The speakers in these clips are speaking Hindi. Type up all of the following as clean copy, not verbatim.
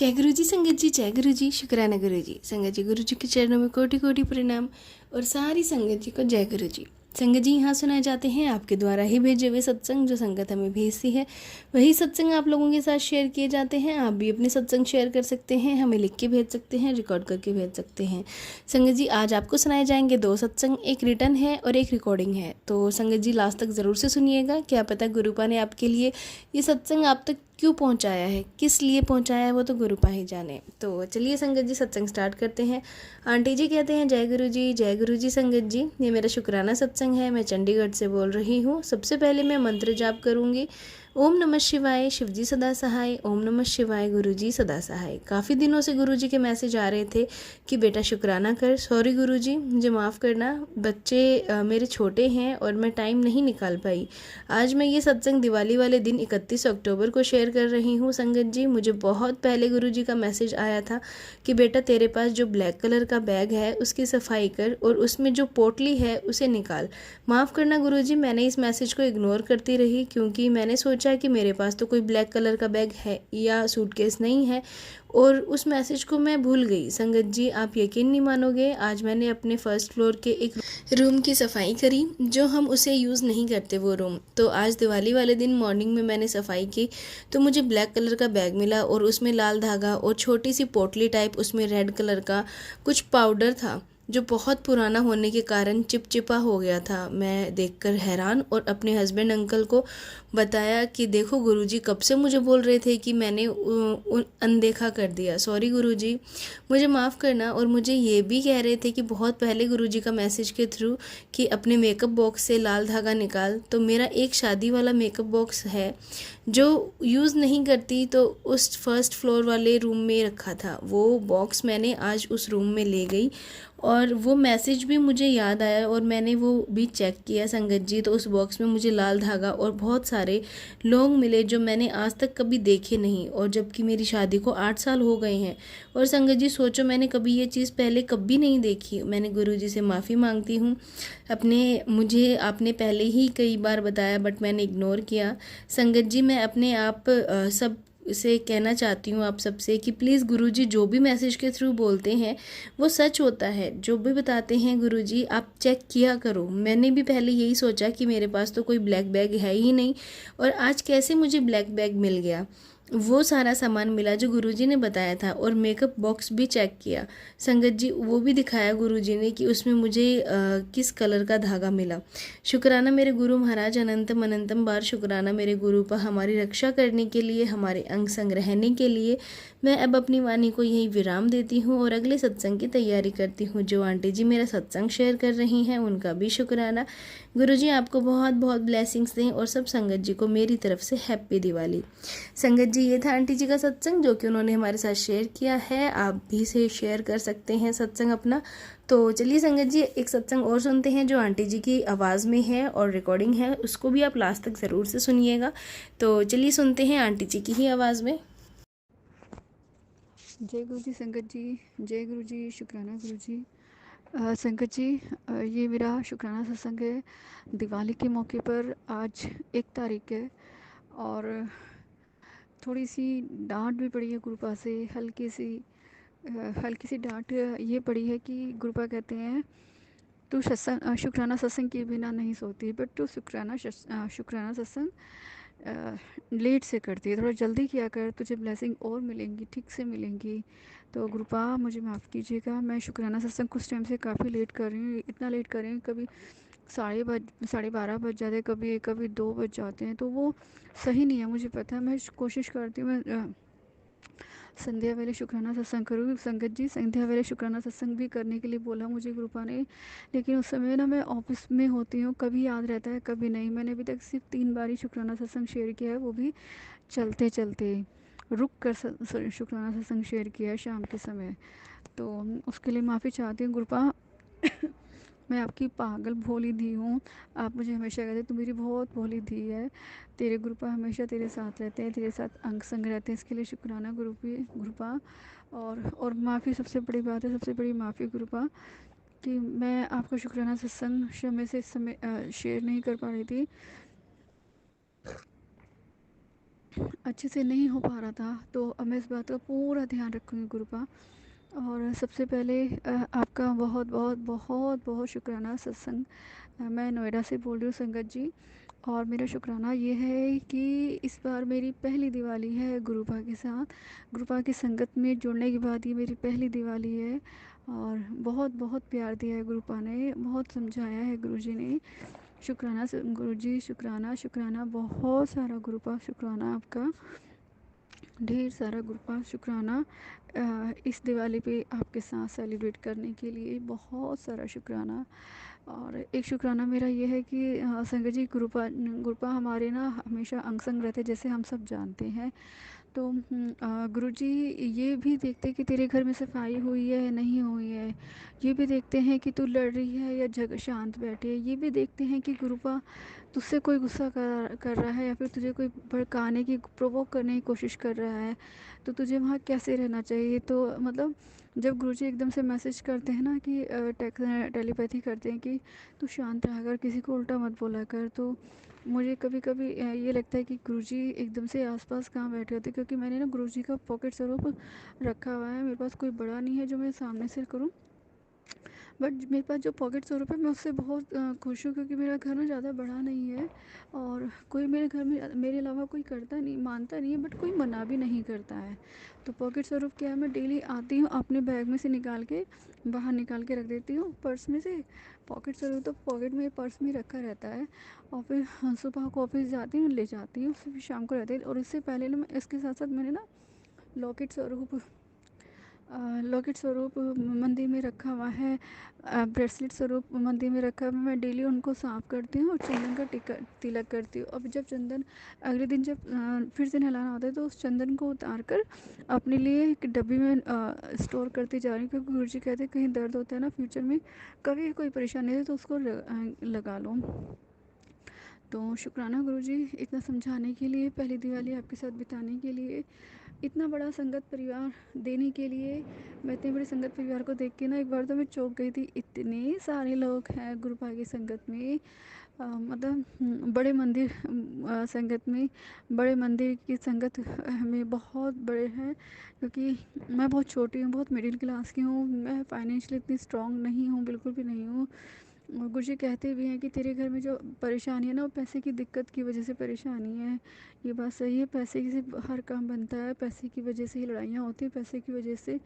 जय गुरु जी संगत जी, जय गुरु जी, शुक्राना गुरु जी। संगत जी, गुरु जी के चरणों में कोटि कोटि प्रणाम और सारी संगत जी को जय गुरु जी। संगत जी, यहाँ सुनाए जाते हैं आपके द्वारा ही भेजे हुए सत्संग। जो संगत हमें भेजती है वही सत्संग आप लोगों के साथ शेयर किए जाते हैं। आप भी अपने सत्संग शेयर कर सकते हैं, हमें लिख के भेज सकते हैं, रिकॉर्ड करके भेज सकते हैं। संगत जी, आज आपको सुनाए जाएंगे 2 सत्संग, एक रिटर्न है और एक रिकॉर्डिंग है। तो संगत जी, लास्ट तक ज़रूर से सुनिएगा। क्या पता गुरुपा ने आपके लिए ये सत्संग आप तक क्यों पहुंचाया है, किस लिए पहुंचाया है, वो तो गुरुपा ही जाने। तो चलिए संगत जी, सत्संग स्टार्ट करते हैं। आंटी जी कहते हैं जय गुरु जी, जय गुरु जी। संगत जी, ये मेरा शुक्राना सत्संग है। मैं चंडीगढ़ से बोल रही हूँ। सबसे पहले मैं मंत्र जाप करूँगी। ओम नमः शिवाय, शिवजी सदा सहाय। ओम नमः शिवाय, गुरुजी सदा सहाय। काफ़ी दिनों से गुरुजी के मैसेज आ रहे थे कि बेटा शुक्राना कर। सॉरी गुरुजी, मुझे माफ़ करना, बच्चे मेरे छोटे हैं और मैं टाइम नहीं निकाल पाई। आज मैं ये सत्संग दिवाली वाले दिन 31 अक्टूबर को शेयर कर रही हूँ। संगत जी, मुझे बहुत पहले गुरुजी का मैसेज आया था कि बेटा तेरे पास जो ब्लैक कलर का बैग है उसकी सफाई कर और उसमें जो पोटली है उसे निकाल। माफ़ करना गुरुजी, मैंने इस मैसेज को इग्नोर करती रही क्योंकि मैंने सोचा कि मेरे पास तो कोई ब्लैक कलर का बैग है या सूटकेस नहीं है और उस मैसेज को मैं भूल गई। संगत जी, आप यकीन नहीं मानोगे, आज मैंने अपने फर्स्ट फ्लोर के एक रूम की सफाई करी, जो हम उसे यूज़ नहीं करते वो रूम। तो आज दिवाली वाले दिन मॉर्निंग में मैंने सफाई की तो मुझे ब्लैक कलर का बैग मिला और उसमें लाल धागा और छोटी सी पोटली टाइप उसमें रेड कलर का कुछ पाउडर था जो बहुत पुराना होने के कारण चिपचिपा हो गया था। मैं देखकर हैरान और अपने हस्बैंड अंकल को बताया कि देखो गुरुजी कब से मुझे बोल रहे थे कि मैंने अनदेखा कर दिया। सॉरी गुरुजी, मुझे माफ़ करना। और मुझे ये भी कह रहे थे कि बहुत पहले गुरुजी का मैसेज के थ्रू कि अपने मेकअप बॉक्स से लाल धागा निकाल। तो मेरा एक शादी वाला मेकअप बॉक्स है जो यूज़ नहीं करती, तो उस फर्स्ट फ्लोर वाले रूम में रखा था। वो बॉक्स मैंने आज उस रूम में ले गई और वो मैसेज भी मुझे याद आया और मैंने वो भी चेक किया संगत जी। तो उस बॉक्स में मुझे लाल धागा और बहुत सारे लौंग मिले जो मैंने आज तक कभी देखे नहीं, और जबकि मेरी शादी को 8 साल हो गए हैं। और संगत जी सोचो, मैंने कभी ये चीज़ पहले कभी नहीं देखी। मैंने गुरुजी से माफ़ी मांगती हूँ। मुझे आपने पहले ही कई बार बताया बट मैंने इग्नोर किया। संगत जी, मैं अपने आप सब से कहना चाहती हूँ आप सबसे कि प्लीज़ गुरुजी जो भी मैसेज के थ्रू बोलते हैं वो सच होता है। जो भी बताते हैं गुरुजी आप चेक किया करो। मैंने भी पहले यही सोचा कि मेरे पास तो कोई ब्लैक बैग है ही नहीं, और आज कैसे मुझे ब्लैक बैग मिल गया। वो सारा सामान मिला जो गुरुजी ने बताया था, और मेकअप बॉक्स भी चेक किया संगत जी, वो भी दिखाया गुरुजी ने कि उसमें मुझे किस कलर का धागा मिला। शुक्राना मेरे गुरु महाराज, अनंतम अनंतम बार शुक्राना मेरे गुरु पर हमारी रक्षा करने के लिए, हमारे अंग संग रहने के लिए। मैं अब अपनी वाणी को यही विराम देती हूँ और अगले सत्संग की तैयारी करती हूँ। जो आंटी जी मेरा सत्संग शेयर कर रही हैं उनका भी शुक्राना। गुरुजी आपको बहुत बहुत ब्लेसिंग्स दें और सब संगत जी को मेरी तरफ से हैप्पी दिवाली। संगत जी, ये था आंटी जी का सत्संग जो कि उन्होंने हमारे साथ शेयर किया है। आप भी से शेयर कर सकते हैं सत्संग अपना। तो चलिए संगत जी, एक सत्संग और सुनते हैं जो आंटी जी की आवाज़ में है और रिकॉर्डिंग है, उसको भी आप लास्ट तक ज़रूर से सुनिएगा। तो चलिए सुनते हैं आंटी जी की ही आवाज़ में। जय गुरु जी संगत जी, जय गुरु जी, शुक्राना गुरु जी। संगत जी, ये मेरा शुक्राना सत्संग है दिवाली के मौके पर। आज 1 तारीख है और थोड़ी सी डांट भी पड़ी है गुरुपा से। हल्की सी डांट ये पड़ी है कि गुरुपा कहते हैं तू शुक्राना सत्संग के बिना नहीं सोती, बट तू शुक्राना सत्संग लेट से करती है। थोड़ा जल्दी किया कर, तुझे ब्लेसिंग और मिलेंगी, ठीक से मिलेंगी। तो गुरुपा मुझे माफ़ कीजिएगा, मैं शुक्राना सत्संग कुछ टाइम से काफ़ी लेट कर रही हूँ। इतना लेट कर रही हूँ, कभी 12:30 बज जाते हैं, कभी 2 बज जाते हैं। तो वो सही नहीं है, मुझे पता है। मैं कोशिश करती हूँ मैं संध्या वेले शुक्राना सत्संग करूँ। संगत जी, संध्या वेले शुक्राना सत्संग भी करने के लिए बोला मुझे गुरुपा ने, लेकिन उस समय ना मैं ऑफिस में होती हूँ, कभी याद रहता है कभी नहीं। मैंने अभी तक सिर्फ 3 बार ही शुक्राना सत्संग शेयर किया है, वो भी चलते चलते रुक कर शुक्राना सत्संग शेयर किया है शाम के समय। तो उसके लिए माफ़ी चाहती हूँ गुरुपा। मैं आपकी पागल भोली धी हूँ। आप मुझे हमेशा कहते हैं तू मेरी बहुत भोली धी है, तेरे गुरुपा हमेशा तेरे साथ रहते हैं, तेरे साथ अंग संग रहते हैं। इसके लिए शुक्राना गुरुपा। और माफ़ी, सबसे बड़ी बात है, सबसे बड़ी माफ़ी गुरुपा कि मैं आपका शुक्राना सत्संग समय से इस समय शेयर नहीं कर पा रही थी। अच्छे से नहीं हो पा रहा था, तो अब मैं इस बात का पूरा ध्यान रखूँगी गुरुपा। और सबसे पहले आपका बहुत बहुत बहुत बहुत शुक्राना सत्संग। मैं नोएडा से बोल रही हूँ संगत जी। और मेरा शुक्राना ये है कि इस बार मेरी पहली दिवाली है गुरुपा के साथ। गुरुपा की संगत में जुड़ने के बाद ये मेरी पहली दिवाली है। और बहुत बहुत प्यार दिया है गुरुपा ने, बहुत समझाया है गुरुजी ने। शुक्राना गुरुजी, शुक्राना शुक्राना बहुत सारा गुरुपा, शुक्राना आपका ढेर सारा गुरुपा, शुक्राना। इस दिवाली पे आपके साथ सेलिब्रेट करने के लिए बहुत सारा शुक्राना। और एक शुक्राना मेरा ये है कि संगत जी, गुरुपा गुरुपा हमारे ना हमेशा अंग संग रहते, जैसे हम सब जानते हैं। तो गुरुजी ये भी देखते हैं कि तेरे घर में सफाई हुई है या नहीं हुई है। ये भी देखते हैं कि तू लड़ रही है या जग शांत बैठी है। ये भी देखते हैं कि गुरुपा तुझसे कोई गुस्सा कर रहा है या फिर तुझे कोई भड़काने की, प्रोवोक करने की कोशिश कर रहा है, तो तुझे वहाँ कैसे रहना चाहिए। तो मतलब जब गुरुजी एकदम से मैसेज करते हैं ना कि टेलीपैथी करते हैं कि तू शांत रहा कर, किसी को उल्टा मत बोला कर, तो मुझे कभी कभी ये लगता है कि गुरुजी एकदम से आसपास कहाँ बैठे होते, क्योंकि मैंने ना गुरुजी का पॉकेट स्वरूप रखा हुआ है। मेरे पास कोई बड़ा नहीं है जो मैं सामने से करूँ, बट मेरे पास जो पॉकेट स्वरूप है मैं उससे बहुत खुश हूँ, क्योंकि मेरा घर ना ज़्यादा बड़ा नहीं है। और कोई मेरे घर में मेरे अलावा कोई करता नहीं, मानता नहीं है, बट कोई मना भी नहीं करता है। तो पॉकेट स्वरूप क्या है, मैं डेली आती हूँ अपने बैग में से निकाल के बाहर निकाल के रख देती हूँ पर्स में से। पॉकेट स्वरूप तो पॉकेट में पर्स में रखा रहता है। और फिर सुबह को ऑफिस जाती हूँ, ले जाती हूँ, फिर शाम को रहती है। और इससे पहले ना, मैं इसके साथ साथ मैंने ना लॉकेट स्वरूप लॉकेट स्वरूप मंदिर में रखा हुआ है, ब्रेसलेट स्वरूप मंदिर में रखा हुआ है। मैं डेली उनको साफ़ करती हूँ और चंदन का टिका तिलक करती हूँ। अब जब चंदन अगले दिन जब फिर से नहलाना होता है, तो उस चंदन को उतार कर अपने लिए एक डब्बी में स्टोर करती जा रही हूँ, क्योंकि गुरुजी कहते हैं कहीं दर्द होता है ना फ्यूचर में, कभी कोई परेशानी है तो उसको लगा लो। तो शुक्राना गुरुजी, इतना समझाने के लिए, पहली दिवाली आपके साथ बिताने के लिए, इतना बड़ा संगत परिवार देने के लिए। मैं इतने बड़े संगत परिवार को देख के ना एक बार तो मैं चौंक गई थी, इतने सारे लोग हैं गुरुपा की संगत में। मतलब बड़े मंदिर संगत में, बड़े मंदिर की संगत में बहुत बड़े हैं। क्योंकि मैं बहुत छोटी हूँ, बहुत मिडिल क्लास की हूँ, मैं फाइनेंशियली इतनी स्ट्रांग नहीं हूँ, बिल्कुल भी नहीं हूँ। और गुरुजी कहते भी हैं कि तेरे घर में जो परेशानी है ना, वो पैसे की दिक्कत की वजह से परेशानी है। ये बात सही है, पैसे से हर काम बनता है, पैसे की वजह से ही लड़ाइयाँ होती हैं, पैसे की वजह से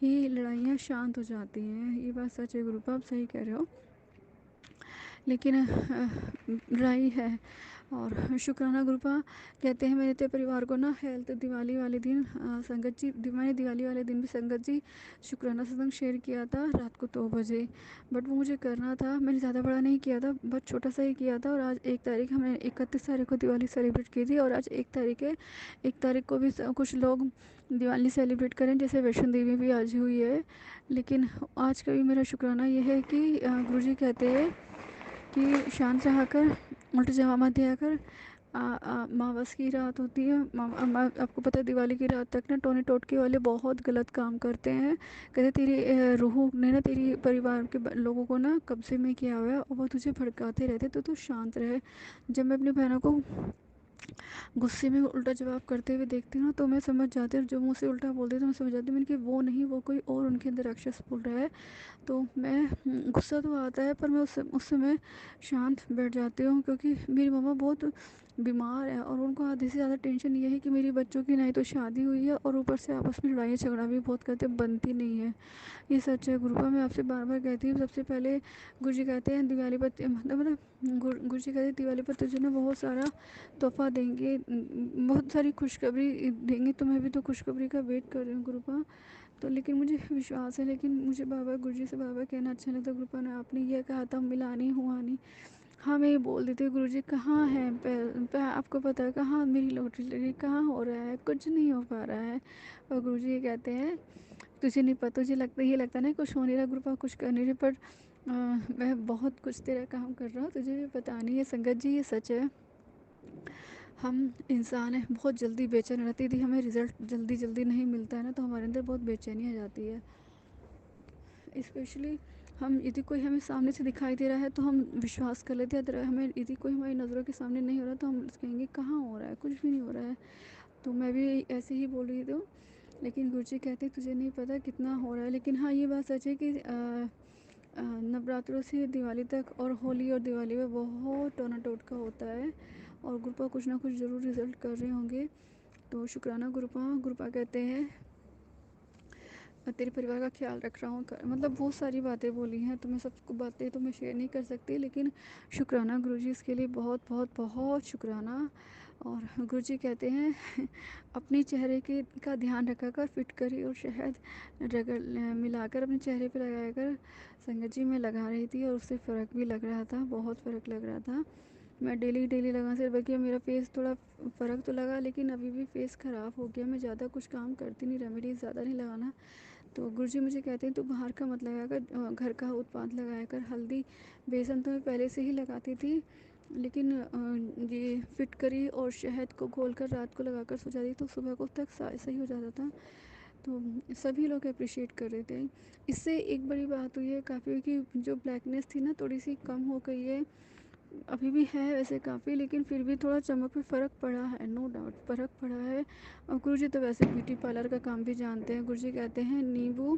ही लड़ाइयाँ शांत हो जाती हैं। ये बात सच है गुरुपा, आप सही कह रहे हो। लेकिन लड़ाई है। और शुक्राना गुरुपा, कहते हैं मेरे तो परिवार को ना हेल्थ दिवाली वाले दिन संगत जी, मैंने दिवाली वाले दिन भी संगत जी शुक्राना सत्संग शेयर किया था रात को 2 बजे। बट वो मुझे करना था, मैंने ज़्यादा बड़ा नहीं किया था, बस छोटा सा ही किया था। और आज 1 तारीख, हमने 31 तारीख को दिवाली सेलिब्रेट की थी, और आज 1 तारीख है। 1 तारीख को भी कुछ लोग दिवाली सेलिब्रेट करें, जैसे वैष्णो देवी भी आज हुई है। लेकिन आज का भी मेरा शुक्राना ये है कि गुरुजी कहते हैं कि शांत रहा कर, उल्टा जवाब मत दिया कर। मावस की रात होती है, आपको पता है दिवाली की रात तक ना टोने टोटके वाले बहुत गलत काम करते हैं। कहते तेरी रूह ने ना तेरी परिवार के लोगों को ना कब्जे में किया हुआ है, और वो तुझे भड़काते रहते, तो तू शांत रहे। जब मैं अपनी बहनों को गुस्से में उल्टा जवाब करते हुए देखती हूँ ना, तो मैं समझ जाती हूँ, जो मुँह से उल्टा बोलती हूँ तो मैं समझ जाती हूँ, मैंने कि वो नहीं, वो कोई और उनके अंदर राक्षस बोल रहा है। तो मैं गुस्सा तो आता है, पर मैं उस समय शांत बैठ जाती हूँ, क्योंकि मेरी मम्मा बहुत बीमार है, और उनको आधे से ज़्यादा टेंशन ये है कि मेरी बच्चों की नहीं तो शादी हुई है, और ऊपर से आपस में लड़ाई झगड़ा भी बहुत करते, बनती नहीं है। ये सच है गुरुपा, मैं आपसे बार बार कहती हूँ। सबसे पहले गुरुजी कहते हैं दिवाली पर, मतलब गुरुजी कहते हैं दिवाली पर तुझे ना बहुत सारा तोहफा देंगे, बहुत सारी खुशखबरी देंगे। तो मैं भी तो खुशखबरी का वेट कर रही हूँ गुरुपा। तो लेकिन मुझे विश्वास है, लेकिन मुझे बाबा गुरुजी से बाबा कहना अच्छा लगता है। गुरुपा ने आपने यह कहा था, मिला नहीं हुआ नहीं। हाँ, मैं ये बोल देती हूँ गुरुजी कहाँ है, आपको पता है कहाँ मेरी लॉटरी लगी, कहाँ हो रहा है, कुछ नहीं हो पा रहा है। और गुरुजी ये कहते हैं तुझे नहीं पता, तुझे लगता, ये लगता ना कुछ हो नहीं रहा गुरुपा, कुछ कर नहीं रही, पर मैं बहुत कुछ तेरा काम कर रहा हूँ, तुझे भी पता नहीं है। संगत जी, ये सच है। हम इंसान हैं, बहुत जल्दी बेचैन रहती थी, हमें रिज़ल्ट जल्दी जल्दी नहीं मिलता है ना, तो हमारे अंदर बहुत बेचैनी आ जाती है। स्पेशली हम यदि कोई हमें सामने से दिखाई दे रहा है तो हम विश्वास कर लेते हैं, अगर हमें यदि कोई हमारी नज़रों के सामने नहीं हो रहा तो हम कहेंगे कहाँ हो रहा है, कुछ भी नहीं हो रहा है। तो मैं भी ऐसे ही बोल रही थी, लेकिन गुरुजी कहते तुझे नहीं पता कितना हो रहा है। लेकिन हाँ, ये बात सच है कि नवरात्रों से दिवाली तक और होली और दिवाली में बहुत टोना टोटका होता है, और गुरुपा कुछ ना कुछ ज़रूर रिज़ल्ट कर रहे होंगे। तो शुक्राना गुरुपा। गुरुपा कहते हैं तेरे परिवार का ख्याल रख रहा हूँ, मतलब बहुत सारी बातें बोली हैं, तो मैं सबको बातें तो मैं शेयर नहीं कर सकती, लेकिन शुक्राना गुरुजी इसके लिए, बहुत बहुत बहुत शुक्राना। और गुरुजी कहते हैं अपने चेहरे के का ध्यान रखा कर, फिटकरी और शहद रगड़ मिलाकर अपने चेहरे पे लगाया कर। संगत जी मैं लगा रही थी और उससे फ़र्क भी लग रहा था, बहुत फ़र्क लग रहा था। मैं डेली डेली लगा से, बल्कि मेरा फेस थोड़ा फ़र्क तो लगा, लेकिन अभी भी फेस ख़राब हो गया। मैं ज़्यादा कुछ काम करती नहीं, रेमेडीज़ ज़्यादा नहीं लगाना। तो गुरुजी मुझे कहते हैं तू बाहर का मत लगाया कर, घर का उत्पाद लगाया कर। हल्दी बेसन तो मैं पहले से ही लगाती थी, लेकिन ये फिटकरी और शहद को घोलकर रात को लगाकर सो जाती तो सुबह को तक सही हो जाता था। तो सभी लोग अप्रिशिएट कर रहे थे। इससे एक बड़ी बात हुई है काफ़ी, कि जो ब्लैकनेस थी ना थोड़ी सी कम हो गई है। अभी भी है वैसे काफ़ी, लेकिन फिर भी थोड़ा चमक पे फ़र्क पड़ा है, नो डाउट फ़र्क पड़ा है। और गुरुजी तो वैसे ब्यूटी पार्लर का काम भी जानते हैं। गुरुजी कहते हैं नींबू,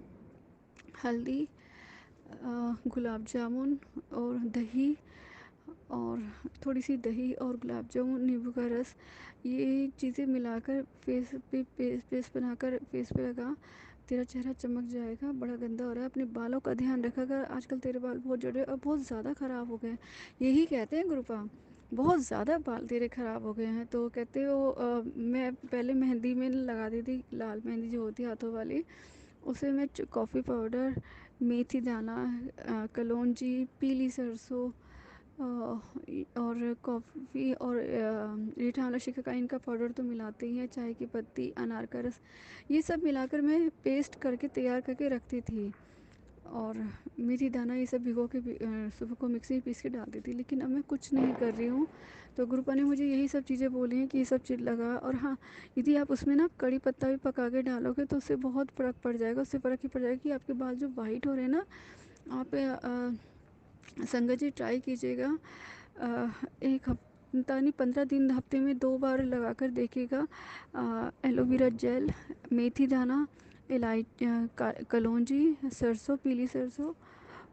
हल्दी, गुलाब जामुन और दही, और थोड़ी सी दही और गुलाब जामुन, नींबू का रस, ये चीज़ें मिलाकर फेस पे पेस्ट बनाकर फेस पे लगा, तेरा चेहरा चमक जाएगा। बड़ा गंदा हो रहा है, अपने बालों का ध्यान रखा कर, आजकल तेरे बाल बहुत जड़े और बहुत ज़्यादा ख़राब हो गए हैं। यही कहते हैं गुरुपा, बहुत ज़्यादा बाल तेरे ख़राब हो गए हैं। तो कहते हो मैं पहले मेहंदी में लगाती थी, लाल मेहंदी जो होती है हाथों वाली, उसे मैं कॉफ़ी पाउडर, मेथी दाना, कलौंजी, पीली सरसों, और कॉफ़ी और रिठाना शिकाकाई का पाउडर तो मिलाते ही हैं, चाय की पत्ती, अनार का रस, ये सब मिलाकर मैं पेस्ट करके तैयार करके रखती थी। और मेथी दाना ये सब भिगो के सुबह को मिक्सी में पीस के डालती थी, लेकिन अब मैं कुछ नहीं कर रही हूँ। तो गुरुपा ने मुझे यही सब चीज़ें बोली हैं कि ये सब चीज़ लगा। और हाँ, यदि आप उसमें ना कड़ी पत्ता भी पका के डालोगे तो उससे बहुत फ़र्क पड़ जाएगा। उससे फ़र्क ही पड़ जाएगा कि आपके बाल जो वाइट हो रहे हैं ना, आप संगत जी ट्राई कीजिएगा, एक हफ्ता नहीं 15 दिन, हफ्ते में 2 बार लगा कर देखिएगा। एलोवेरा जेल, मेथी दाना, कलौंजी, सरसों, पीली सरसों,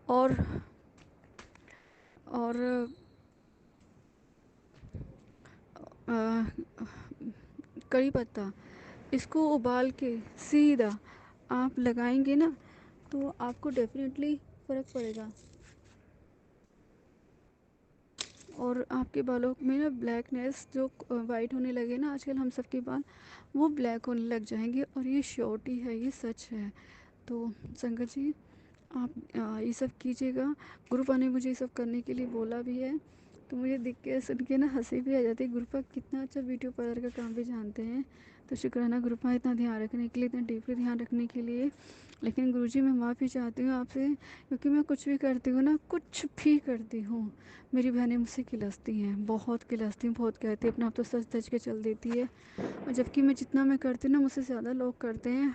और और कड़ी पत्ता, इसको उबाल के सीधा आप लगाएंगे ना, तो आपको डेफिनेटली फ़र्क पड़ेगा। और आपके बालों में ना ब्लैकनेस जो वाइट होने लगे ना आजकल हम सबके बाल, वो ब्लैक होने लग जाएंगे, और ये श्योरिटी है, ये सच है। तो संगत जी आप ये सब कीजिएगा। गुरुपा ने मुझे ये सब करने के लिए बोला भी है। तो मुझे देख के सुन के ना हंसी भी आ जाती है, गुरुपा कितना अच्छा ब्यूटी पार्लर का काम भी जानते हैं। तो शुक्राना गुरुपा इतना ध्यान रखने के लिए, इतना डीपली ध्यान रखने के लिए। लेकिन गुरुजी मैं माफ़ी चाहती हूँ आपसे, क्योंकि मैं कुछ भी करती हूँ ना, कुछ भी करती हूँ, मेरी बहनें मुझसे किलसती हैं, बहुत किलसती हैं, बहुत कहती हैं, अपना आप तो सच धज के चल देती है। और जबकि मैं जितना मैं करती हूँ ना, मुझसे ज़्यादा लोग करते हैं।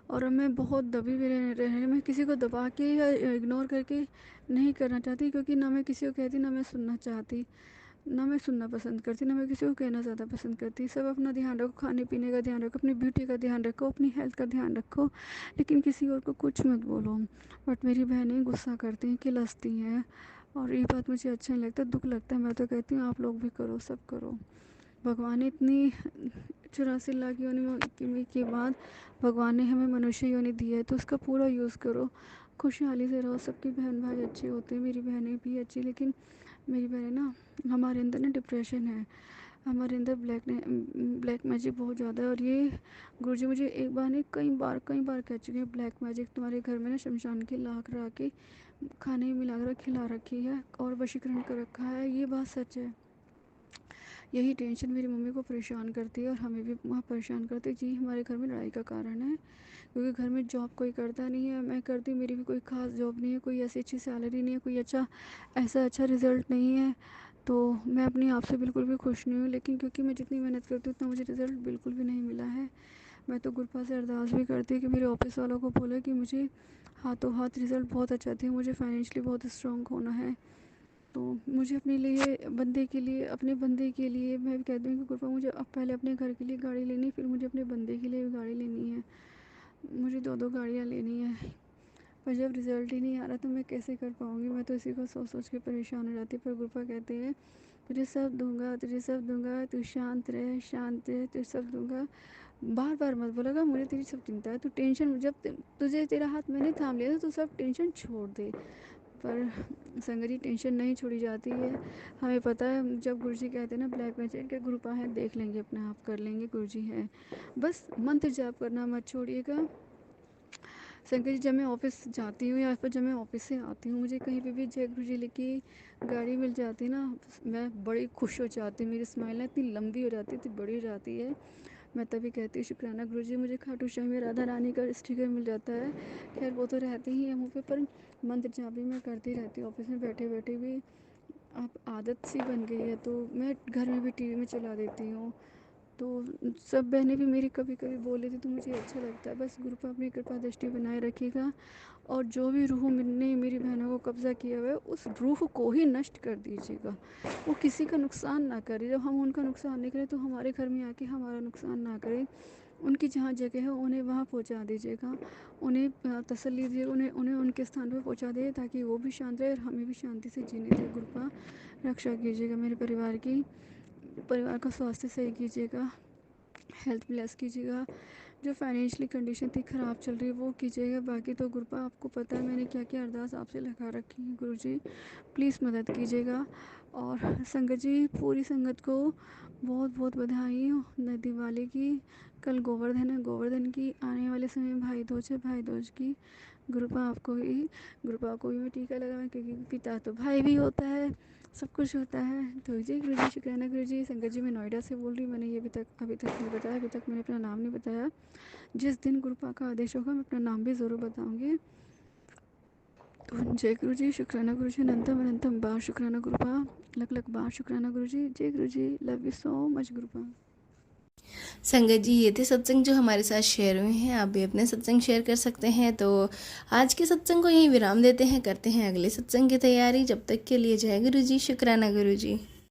और मैं बहुत दबी भी रहे, मैं किसी को दबा के या इग्नोर करके नहीं करना चाहती, क्योंकि ना मैं किसी को कहती, ना मैं सुनना चाहती, ना मैं सुनना पसंद करती, ना मैं किसी को कहना ज़्यादा पसंद करती। सब अपना ध्यान रखो, खाने पीने का ध्यान रखो, अपनी ब्यूटी का ध्यान रखो, अपनी हेल्थ का ध्यान रखो, लेकिन किसी और को कुछ मत बोलो। बट मेरी बहनें गुस्सा करती हैं, किलसती हैं, और ये बात मुझे अच्छा नहीं लगता, दुख लगता है। मैं तो कहती हूँ आप लोग भी करो, सब करो। भगवान ने इतनी 84 लाख योनि के बाद भगवान ने हमें मनुष्य योनि दी है, तो उसका पूरा यूज़ करो, खुशहाली से रहो। सबके बहन भाई अच्छे होते हैं, मेरी बहनें भी अच्छी, लेकिन मेरी बहनें ना, हमारे अंदर ना डिप्रेशन है, हमारे अंदर ब्लैक मैजिक बहुत ज़्यादा है। और ये गुरुजी मुझे एक बार नहीं कई बार कह चुके हैं, ब्लैक मैजिक तुम्हारे घर में ना शमशान की लाख ला के खाने में मिलाकर खिला रखी है और वशीकरण कर रखा है। ये बात सच है। यही टेंशन मेरी मम्मी को परेशान करती है, और हमें भी वहाँ परेशान करती है। जी हमारे घर में लड़ाई का कारण है, क्योंकि घर में जॉब कोई करता नहीं है, मैं करती, मेरी भी कोई ख़ास जॉब नहीं है, कोई ऐसी अच्छी सैलरी नहीं है, कोई ऐसा अच्छा रिज़ल्ट नहीं है। तो मैं अपने आप से बिल्कुल भी खुश नहीं हूँ, लेकिन क्योंकि मैं जितनी मेहनत करती हूँ उतना मुझे रिज़ल्ट बिल्कुल भी नहीं मिला है। मैं तो गुरपा से अरदास भी करती हूँ कि मेरे ऑफिस वालों को बोले कि मुझे हाथों हाथ रिज़ल्ट बहुत अच्छा चाहिए, मुझे फाइनेंशियली बहुत स्ट्रॉन्ग होना है। तो मुझे अपने लिए बंदे के लिए, अपने बंदे के लिए मैं भी कहती हूँ कि गुरपा मुझे अब पहले अपने घर के लिए गाड़ी लेनी है, फिर मुझे अपने बंदे के लिए भी गाड़ी लेनी है। मुझे 2-2 गाड़ियाँ लेनी है, पर जब रिज़ल्ट ही नहीं आ रहा तो मैं कैसे कर पाऊँगी। मैं तो इसी को सोच सोच के परेशान हो जाती। पर गुरपा कहते हैं तुझे सब दूंगा, तुझे सब दूंगा, तू शांत रहे, शांत रहे, तुझे सब दूंगा। बार बार मत बोलेगा मुझे तेरी सब चिंता है, तू टेंशन, जब तुझे तेरा हाथ मैंने थाम लिया तो तू सब टेंशन छोड़ दे। पर संगत जी टेंशन नहीं छोड़ी जाती है। हमें पता है जब गुरुजी कहते हैं ना ब्लैक मैजिक के गुरुपा हैं, देख लेंगे अपने आप, कर लेंगे, गुरुजी हैं। बस मंत्र जाप करना मत छोड़िएगा। संगत जी जब मैं ऑफिस जाती हूँ या फिर जब मैं ऑफिस से आती हूँ, मुझे कहीं पे भी जय गुरुजी लिखी गाड़ी मिल जाती है ना, मैं बड़ी खुश हो जाती हूँ। मेरी स्माइल ना इतनी लंबी हो जाती है, इतनी बड़ी हो जाती है। मैं तभी कहती हूँ शुक्राना गुरुजी, मुझे खाटू श्याम में राधा रानी का स्टिकर मिल जाता है। खैर वो तो रहते ही है मुँह पे, पर मंत्र जाप भी मैं करती रहती हूँ ऑफिस में बैठे बैठे भी। अब आदत सी बन गई है, तो मैं घर में भी टीवी में चला देती हूँ। तो सब बहनें भी मेरी कभी कभी बोल लेती तो मुझे अच्छा लगता है। बस गुरुपा अपनी कृपा दृष्टि बनाए रखिएगा, और जो भी रूह ने मेरी बहनों को कब्जा किया हुआ है उस रूह को ही नष्ट कर दीजिएगा। वो किसी का नुकसान ना करे, जब हम उनका नुकसान नहीं करें तो हमारे घर में आके हमारा नुकसान ना करें। उनकी जहाँ जगह है उन्हें वहाँ पहुँचा दीजिएगा, उन्हें तसल्ली दीजिए, उन्हें उन्हें उनके स्थान पर पहुँचा दीजिए, ताकि वो भी शांत रहे और हमें भी शांति से जीने दें। गुरुपा रक्षा कीजिएगा मेरे परिवार का स्वास्थ्य सही कीजिएगा, हेल्थ ब्लेस कीजिएगा। जो फाइनेंशियली कंडीशन थी ख़राब चल रही है वो कीजिएगा। बाकी तो गुरुपा आपको पता है मैंने क्या क्या अरदास आपसे लगा रखी है। गुरुजी प्लीज़ मदद कीजिएगा। और संगत जी, पूरी संगत को बहुत बहुत बधाई नए दिवाली की। कल गोवर्धन है, गोवर्धन की। आने वाले समय में भाई दूज है, भाई दूज की। गुरुपा को भी मैं टीका लगाऊँ, क्योंकि पिता तो भाई भी होता है, सब कुछ होता है। तो जी गुरुजी शुक्राना गुरुजी। संगत जी मैं नोएडा से बोल रही हूँ, मैंने ये अभी तक नहीं बताया, अभी तक मैंने अपना नाम नहीं बताया। जिस दिन गुरुपा का आदेश होगा मैं अपना नाम भी ज़रूर बताऊँगी। तो जय गुरुजी शुक्राना गुरुजी, अनंतम अनंतम बार शुक्राना गुरुपा, लख लख बार शुक्राना गुरुजी। जय गुरुजी, लव यू सो मच गुरुपा। संगत जी ये थे सत्संग जो हमारे साथ शेयर हुए हैं। आप भी अपने सत्संग शेयर कर सकते हैं। तो आज के सत्संग को यहीं विराम देते हैं, करते हैं अगले सत्संग की तैयारी। जब तक के लिए जय गुरु जी, शुक्राना गुरु जी।